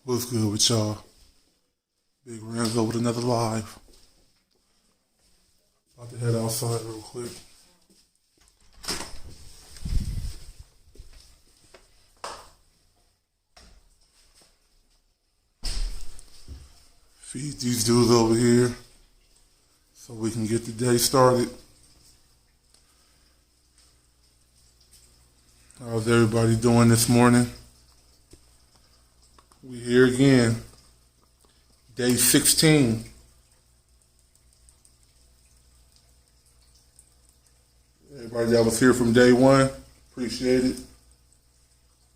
What's good with y'all? Big RENZO with another live. About to head outside real quick. Feed these dudes over here so we can get the day started. How's everybody doing this morning? We here again. Day 16. Everybody that was here from day one, appreciate it.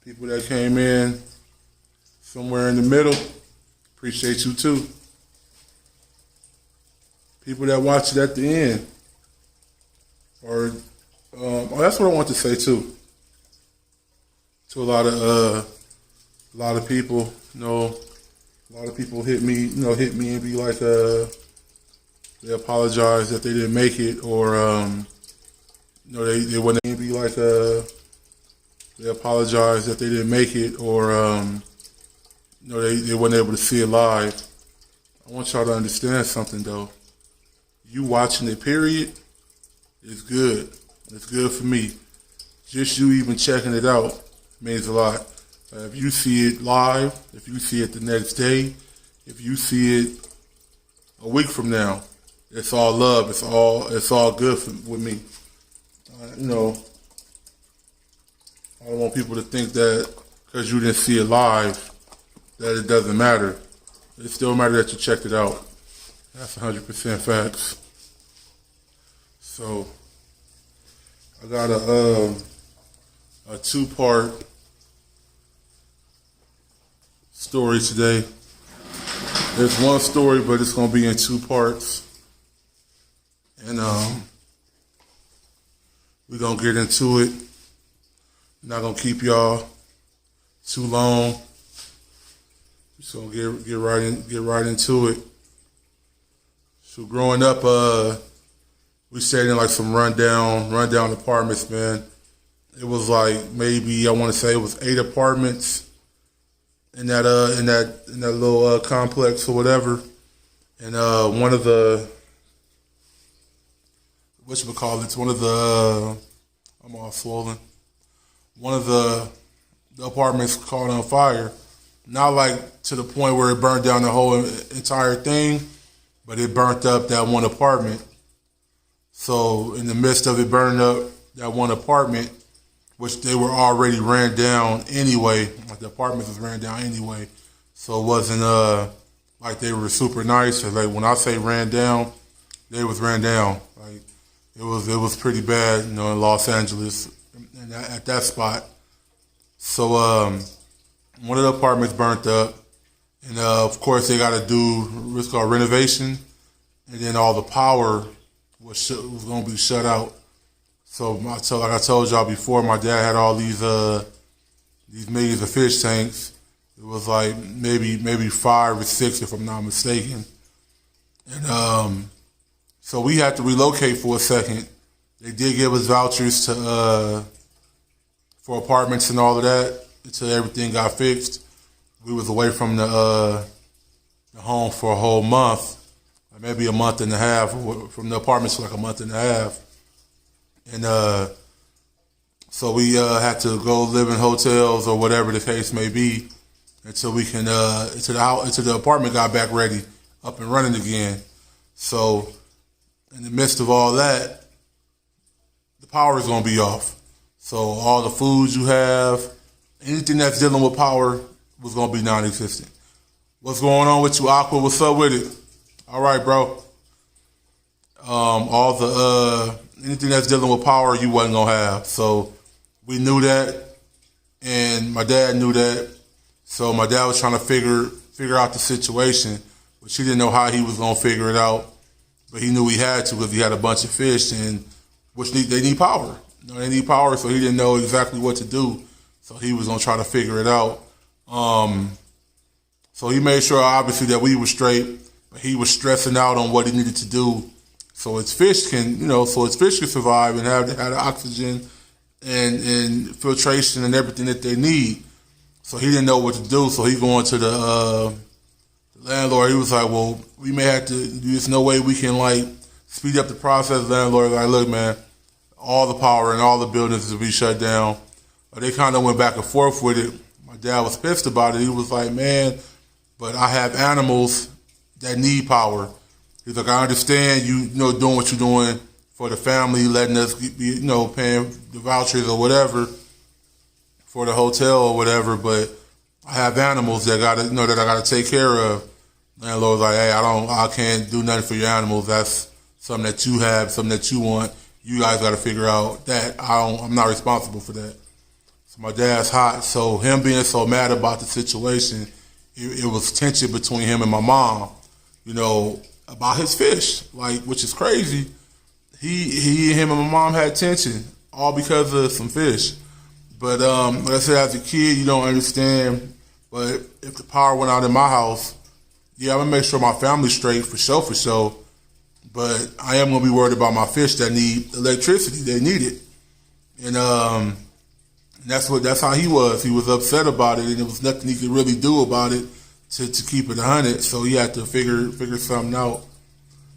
People that came in somewhere in the middle, appreciate you too. People that watch it at the end, that's what I want to say too. To a lot of people, a lot of people hit me and be like, they apologize that they didn't make it, or they wouldn't be like, they apologize that they didn't make it, or they weren't able to see it live. I want y'all to understand something though. You watching it, period, is good. It's good for me. Just you even checking it out means a lot. If you see it live, if you see it the next day, if you see it a week from now, it's all love. It's all good with me. I don't want people to think that because you didn't see it live that it doesn't matter. It still matters that you checked it out. That's 100% facts. So I got a two-part story today. There's one story, but it's going to be in two parts. And we're going to get into it. I'm not going to keep y'all too long. Just going to get right into it. So growing up, we stayed in like some rundown apartments, man. It was like maybe, I want to say it was 8 apartments in that little complex or whatever. And one of the I'm all swollen. One of the apartments caught on fire. Not like to the point where it burned down the whole entire thing, but it burnt up that one apartment. So in the midst of it burning up that one apartment, which they were already ran down anyway, like the apartments was ran down anyway, so it wasn't like they were super nice. Or like when I say ran down, they was ran down. Like it was pretty bad, in Los Angeles, and at that spot. So one of the apartments burnt up, and of course they got to do what's called renovation, and then all the power was going to be shut out. So like I told y'all before, my dad had all these millions of fish tanks. It was like maybe 5 or 6 if I'm not mistaken. And so we had to relocate for a second. They did give us vouchers for apartments and all of that until everything got fixed. We was away from the home for a whole month, maybe a month and a half, from the apartments for like a month and a half. And so we had to go live in hotels or whatever the case may be until we can until the apartment got back ready, up and running again. So in the midst of all that, the power is going to be off. So all the foods you have, anything that's dealing with power was going to be non-existent. What's going on with you, Aqua? What's up with it? All right, bro. All the anything that's dealing with power, you wasn't gonna have. So we knew that, and my dad knew that. So my dad was trying to figure out the situation, which he didn't know how he was gonna figure it out, but he knew he had to because he had a bunch of fish, and they need power. They need power, so he didn't know exactly what to do. So he was gonna try to figure it out. So he made sure, obviously, that we were straight, but he was stressing out on what he needed to do so his fish can, survive and have the oxygen and filtration and everything that they need. So he didn't know what to do. So he going to the landlord. He was like, well, we may have to, there's no way we can like speed up the process. The landlord was like, look, man, all the power and all the buildings will be shut down. They kind of went back and forth with it. My dad was pissed about it. He was like, man, but I have animals that need power. He's like, I understand you know, doing what you're doing for the family, letting us be, you know, paying the vouchers or whatever for the hotel or whatever, but I have animals that gotta, you know, that I gotta take care of. Landlord's like, hey, I can't do nothing for your animals. That's something that you have, something that you want. You guys gotta figure out that. I'm not responsible for that. So my dad's hot. So him being so mad about the situation, it was tension between him and my mom, you know, about his fish, like, which is crazy. Him and my mom had tension, all because of some fish. But like I said, as a kid, you don't understand. But if the power went out in my house, yeah, I'm gonna make sure my family's straight for sure. But I am gonna be worried about my fish that need electricity. They need it, and that's how he was. He was upset about it, and there was nothing he could really do about it to keep it 100. So he had to figure something out.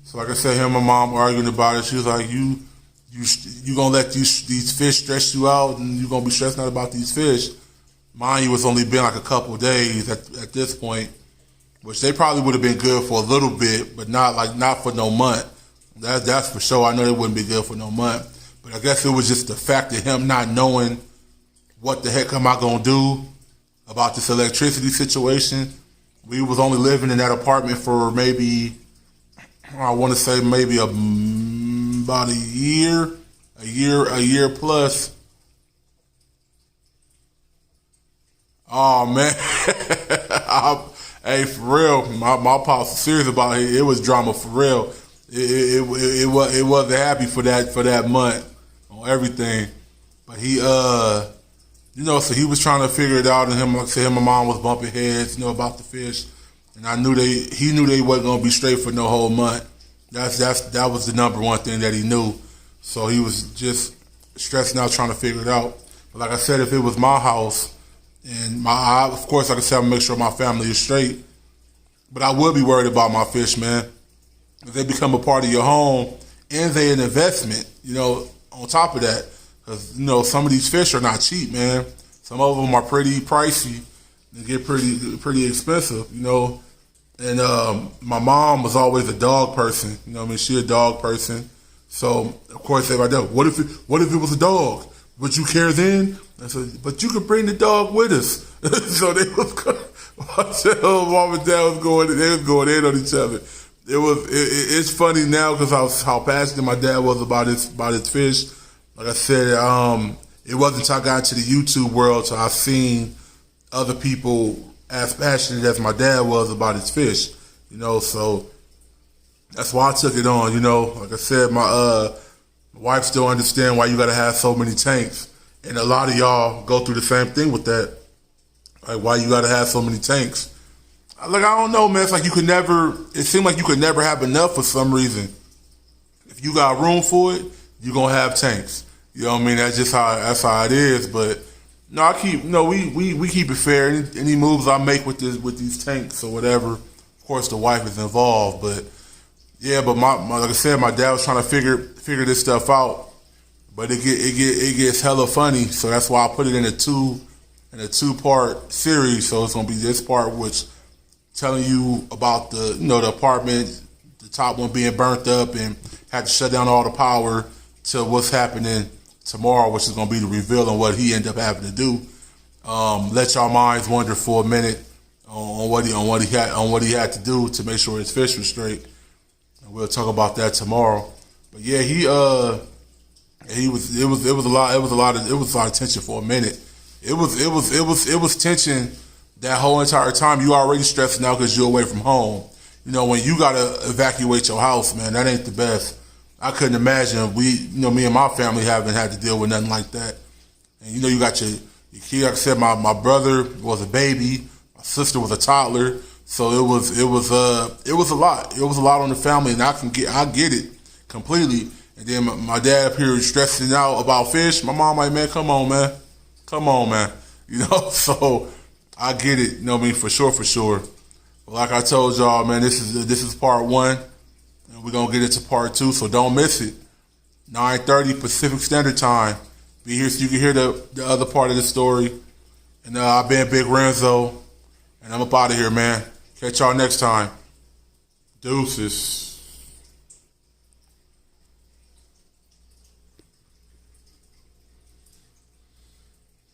So like I said, him and my mom arguing about it. She was like, you gonna let these fish stress you out, and you gonna be stressing out about these fish. Mind you, it's only been like a couple of days at this point, which they probably would have been good for a little bit, but not for no month. That's for sure. I know they wouldn't be good for no month. But I guess it was just the fact of him not knowing what the heck am I gonna do about this electricity situation. We was only living in that apartment for maybe, I want to say maybe about a year plus. Oh man, hey, for real, my pops was serious about it. It was drama for real. It wasn't happy for that month on everything, but he you know, so he was trying to figure it out, and him and my mom was bumping heads, you know, about the fish, and he knew they wasn't gonna be straight for no whole month. That was the number one thing that he knew. So he was just stressing out trying to figure it out. But like I said, if it was my house, and of course, like I said, I'm gonna make sure my family is straight. But I would be worried about my fish, man. If they become a part of your home and they an investment, you know, on top of that. Because, you know, some of these fish are not cheap, man. Some of them are pretty pricey. They get pretty expensive, you know. And my mom was always a dog person. You know what I mean? She a dog person. So, of course, they like, what if it was a dog? Would you care then? I said, but you could bring the dog with us. So they was mom and dad was going in on each other. It's funny now because how passionate my dad was about his fish. Like I said, it wasn't until I got into the YouTube world so I seen other people as passionate as my dad was about his fish. You know, so that's why I took it on. You know, like I said, my wife still understand why you got to have so many tanks. And a lot of y'all go through the same thing with that. Like, why you got to have so many tanks? Like, I don't know, man. It's like it seemed like you could never have enough for some reason. If you got room for it, you're going to have tanks. You know what I mean? That's how it is. But, no, we keep it fair. Any moves I make with these tanks or whatever, of course, the wife is involved. But, yeah, but like I said, my dad was trying to figure this stuff out. But it gets hella funny, so that's why I put it in a two-part series. So it's gonna be this part, which telling you about the apartment, the top one being burnt up and had to shut down all the power, to what's happening tomorrow, which is gonna be the reveal on what he ended up having to do. Let y'all minds wonder for a minute on what he had to do to make sure his fish was straight. And we'll talk about that tomorrow. But yeah, it was a lot of tension for a minute. It was tension that whole entire time. You already stressing out because you're away from home. You know, when you gotta evacuate your house, man, that ain't the best. I couldn't imagine me and my family haven't had to deal with nothing like that. And you know, you got your kid. Like I said, my brother was a baby, my sister was a toddler, so it was a lot. It was a lot on the family, and I get it completely. And then my dad up here stressing out about fish. My mom like, man, come on, man. You know, so I get it. You know what I mean? For sure, for sure. But like I told y'all, man, this is part one, and we're gonna get into part two. So don't miss it. 9:30 Pacific Standard Time. Be here so you can hear the other part of the story. And I've been Big Renzo, and I'm up out of here, man. Catch y'all next time. Deuces.